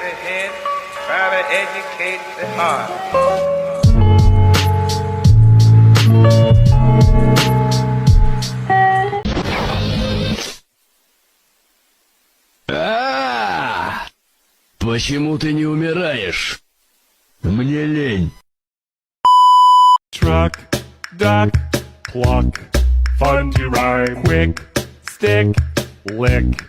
the head, try to educate the heart. Почему ты не умираешь? Мне лень. Truck, duck, cluck, fun to rhyme. Quick, stick, lick,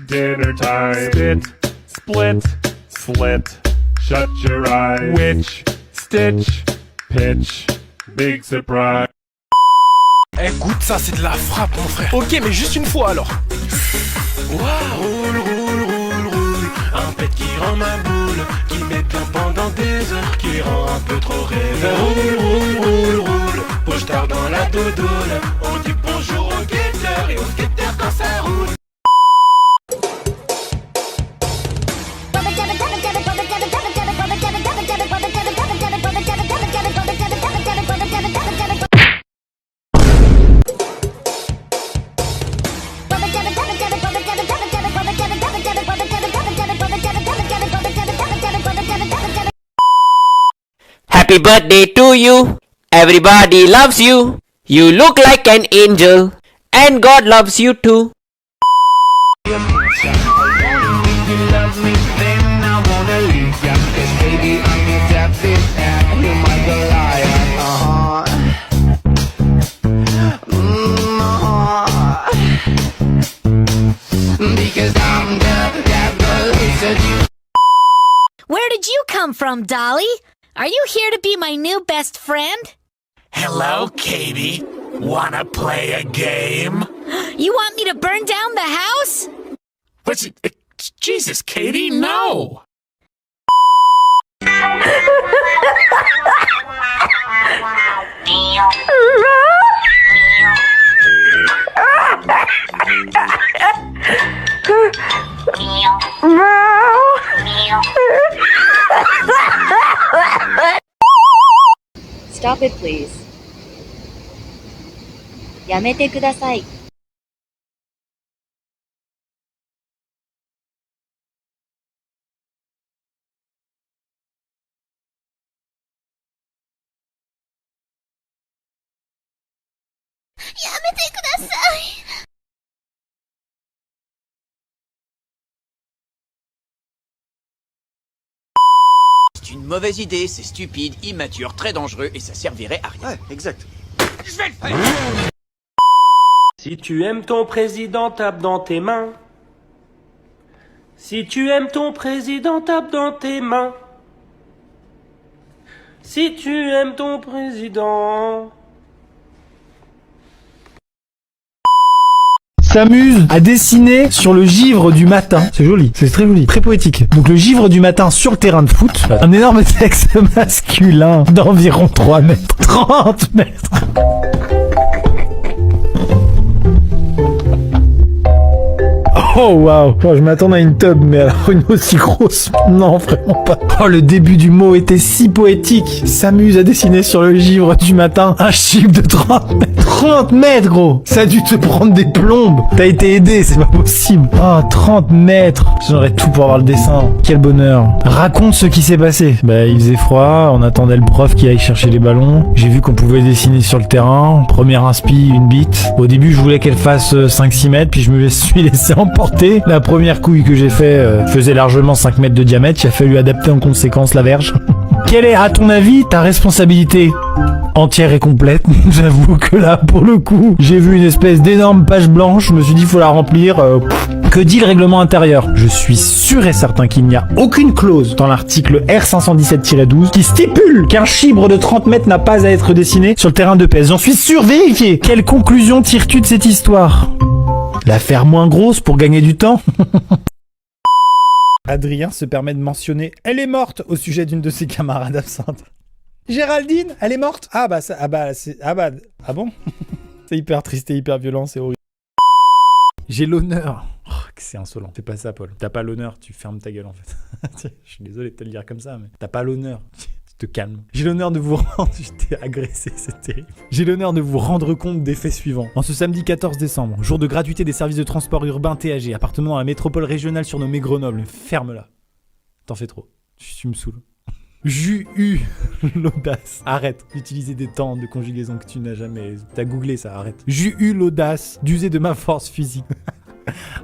dinner time. Spit, split, slit, shut your eye. Witch, stitch, pitch, big surprise. Eh, goûte ça, c'est de la frappe, mon frère. Ok, mais juste une fois alors. Waouh, roule, roule, roule, roule. Un pet qui rend ma boule, qui met bien pendant des heures, qui rend un peu trop rêveur. Roule, roule, roule, roule. Bouge tard dans la doudoule. On dit bonjour aux guetteurs et aux skateurs quand ça roule. Happy birthday to you. Everybody loves you. You look like an angel. And God loves you too. Where did you come from, Dolly? Are you here to be my new best friend? Hello, Katie. Wanna play a game? You want me to burn down the house? What's it? Jesus, Katie, no! Stop it, please. やめてください。やめてください。C'est une mauvaise idée, c'est stupide, immature, très dangereux et ça servirait à rien. Ouais, exact. Je vais le faire. Si tu aimes ton président, tape dans tes mains. Si tu aimes ton président, tape dans tes mains. Si tu aimes ton président... S'amuse à dessiner sur le givre du matin. C'est joli, c'est très joli, très poétique. Donc le givre du matin sur le terrain de foot. Un énorme texte masculin d'environ 3 mètres. 30 mètres. Oh waouh, oh, je m'attendais à une tub, mais alors une aussi grosse, non vraiment pas. Oh, le début du mot était si poétique. S'amuse à dessiner sur le givre du matin un chiffre de 30 mètres. 30 mètres gros. Ça a dû te prendre des plombes. T'as été aidé, c'est pas possible. Oh, 30 mètres. J'aurais tout pour avoir le dessin. Quel bonheur. Raconte ce qui s'est passé. Bah il faisait froid, on attendait le prof qui aille chercher les ballons. J'ai vu qu'on pouvait dessiner sur le terrain. Première inspi, une bite. Au début je voulais qu'elle fasse 5-6 mètres, puis je me suis laissé emporter. La première couille que j'ai fait faisait largement 5 mètres de diamètre. Il a fallu adapter en conséquence la verge. Quelle est, à ton avis, ta responsabilité entière et complète? J'avoue que là, pour le coup, j'ai vu une espèce d'énorme page blanche. Je me suis dit, faut la remplir. Que dit le règlement intérieur? Je suis sûr et certain qu'il n'y a aucune clause dans l'article R517-12 qui stipule qu'un chibre de 30 mètres n'a pas à être dessiné sur le terrain de PES. J'en suis sûr, vérifié. Quelle conclusion tires-tu de cette histoire? La faire moins grosse pour gagner du temps? Adrien se permet de mentionner « Elle est morte » au sujet d'une de ses camarades absentes. Géraldine, elle est morte? Ah bah, ah bon? C'est hyper triste et hyper violent, c'est horrible. J'ai l'honneur... Oh, c'est insolent. Fais pas ça, Paul. T'as pas l'honneur, tu fermes ta gueule en fait. Je suis désolé de te le dire comme ça, mais t'as pas l'honneur. Tu te calmes. J'ai l'honneur de vous rendre... Je t'ai agressé, c'est terrible. J'ai l'honneur de vous rendre compte des faits suivants. En ce samedi 14 décembre, jour de gratuité des services de transport urbain TAG, appartement dans la métropole régionale surnommée Grenoble. Ferme-la. t'en fais trop. Tu me saoules. J'eus eu l'audace. Arrête d'utiliser des temps de conjugaison que tu n'as jamais. T'as googlé ça, arrête. J'eus eu l'audace d'user de ma force physique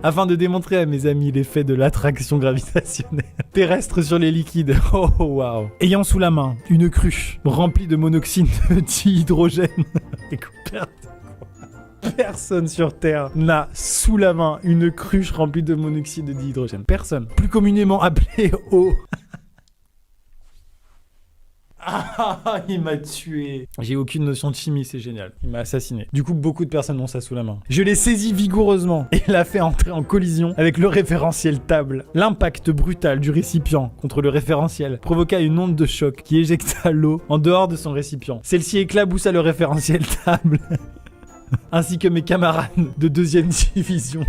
afin de démontrer à mes amis l'effet de l'attraction gravitationnelle terrestre sur les liquides. Oh waouh. Ayant sous la main une cruche remplie de monoxyde de dihydrogène. Personne sur Terre n'a sous la main une cruche remplie de monoxyde de dihydrogène. Personne. Plus communément appelé eau. Ah, il m'a tué. J'ai aucune notion de chimie, c'est génial. Il m'a assassiné. Du coup, beaucoup de personnes ont ça sous la main. Je l'ai saisi vigoureusement et l'a fait entrer en collision avec le référentiel table. L'impact brutal du récipient contre le référentiel provoqua une onde de choc qui éjecta l'eau en dehors de son récipient. Celle-ci éclaboussa le référentiel table ainsi que mes camarades de 2e division.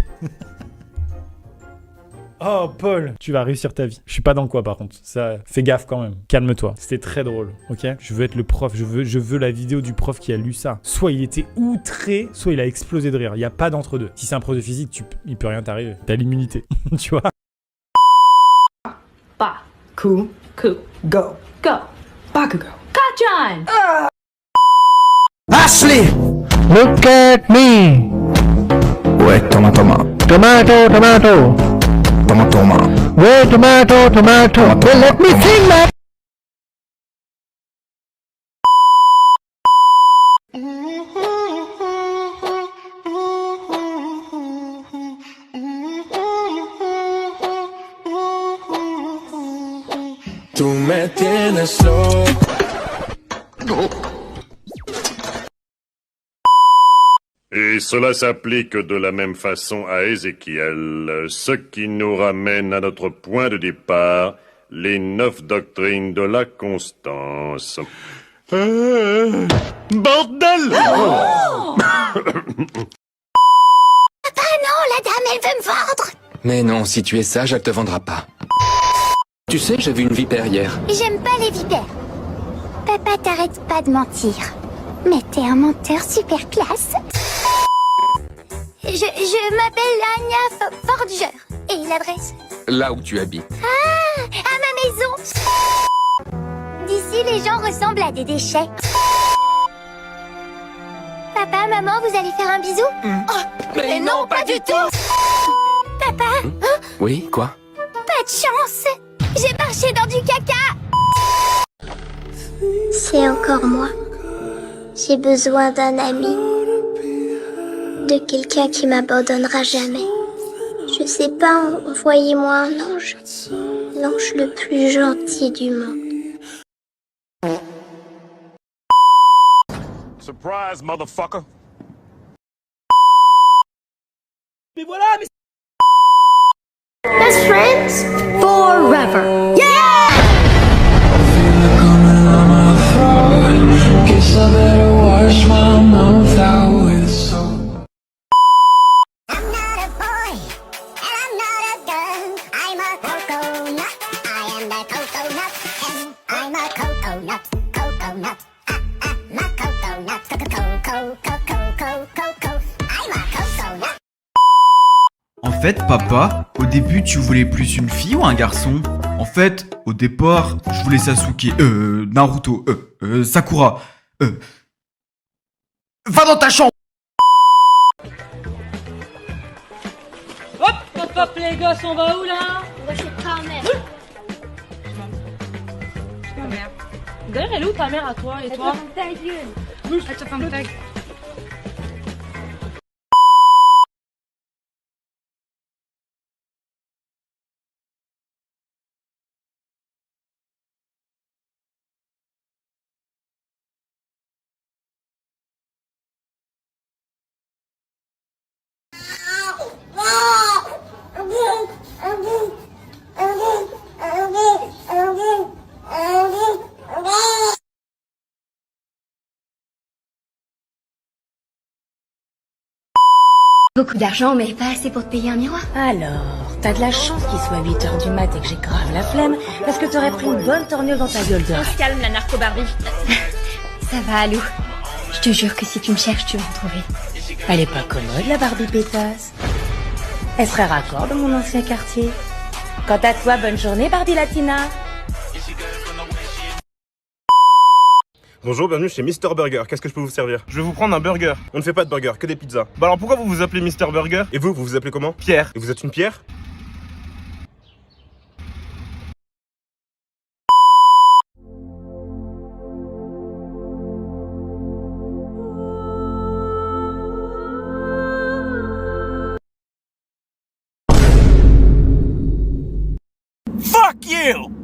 Oh Paul, tu vas réussir ta vie. Je suis pas dans quoi par contre. Ça, fais gaffe quand même. Calme-toi. C'était très drôle, ok? Je veux être le prof. Je veux la vidéo du prof qui a lu ça. Soit il était outré, soit il a explosé de rire. Il y a pas d'entre deux. Si c'est un prof de physique, il peut rien t'arriver. T'as l'immunité, tu vois? Ba. Ku. Ku. Go. Go. Bakugo. Kachan! Ashley! Look at me! Ouais, tomato. Ouais, tomato. Well, let me sing that! Tú me tienes loco. Et cela s'applique de la même façon à Ézéchiel, ce qui nous ramène à notre point de départ, les 9 doctrines de la constance. Bordel! Oh Papa, non, la dame, elle veut me vendre. Mais non, si tu es sage, elle te vendra pas. Tu sais, j'ai vu une vipère hier. J'aime pas les vipères. Papa, t'arrêtes pas de mentir. Mais t'es un menteur super classe. Je m'appelle Anya Forger. Et l'adresse? Là où tu habites. Ah, à ma maison. D'ici, les gens ressemblent à des déchets. Papa, maman, vous allez faire un bisou? Oh, mais non, pas du tout. Papa? Hein? Oui, quoi? Pas de chance. J'ai marché dans du caca. C'est encore moi. J'ai besoin d'un ami. De quelqu'un qui m'abandonnera jamais. Je sais pas, envoyez-moi un ange. L'ange le plus gentil du monde. Surprise, motherfucker! Mais voilà, mais... Best friends forever. Yeah! En fait, papa, au début, tu voulais plus une fille ou un garçon? En fait, au départ, je voulais Sasuke, Naruto, Sakura, Va dans ta chambre! Hop, hop, hop, les gosses, on va où là? On va chez ta mère. Ta mère. D'ailleurs, elle est où ta mère à toi et toi? Ta gueule. Elle te ferme ta gueule. Beaucoup d'argent, mais pas assez pour te payer un miroir. Alors, t'as de la chance qu'il soit 8h du mat et que j'ai grave la flemme, parce que t'aurais pris une bonne torgnole dans ta gueule de... On se calme, la narco-Barbie. Ça va, Alou. Je te jure que si tu me cherches, tu vas me trouver. Elle est pas commode, la Barbie pétasse. Elle serait raccord de mon ancien quartier. Quant à toi, bonne journée, Barbie Latina. Bonjour, bienvenue chez Mister Burger. Qu'est-ce que je peux vous servir? Je vais vous prendre un burger. On ne fait pas de burger, que des pizzas. Bah alors pourquoi vous vous appelez Mister Burger? Et vous vous appelez comment? Pierre. Et vous êtes une pierre? Fuck you!